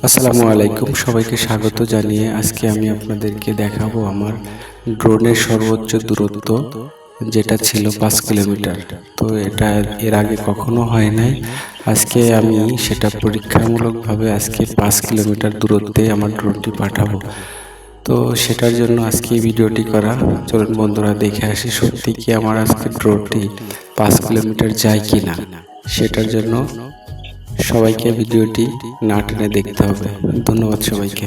আসসালামু আলাইকুম, সবাইকে স্বাগত জানিয়ে আজকে আমি আপনাদেরকে দেখাবো আমার ড্রোনের সর্বোচ্চ দূরত্ব, যেটা ছিল 5 কিলোমিটার। তো এটা এর আগে কখনো হয় নাই। আজকে আমি সেটা পরীক্ষামূলকভাবে আজকে 5 কিলোমিটার দূরত্বে আমার ড্রোনটি পাঠাবো। তো সেটার জন্য আজকে এই ভিডিওটি করা। চলুন বন্ধুরা দেখে আসি সত্যি কি আমার আজকে ড্রোনটি 5 কিলোমিটার যায় কিনা। সেটার জন্য সবাইকে ভিডিওটি না টেনে দেখতে হবে। ধন্যবাদ সবাইকে।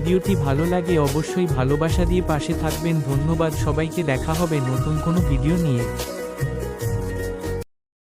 ভিডিওটি ভালো লাগে অবশ্যই ভালোবাসা দিয়ে পাশে থাকবেন। ধন্যবাদ সবাইকে, দেখা হবে নতুন কোনো ভিডিও নিয়ে।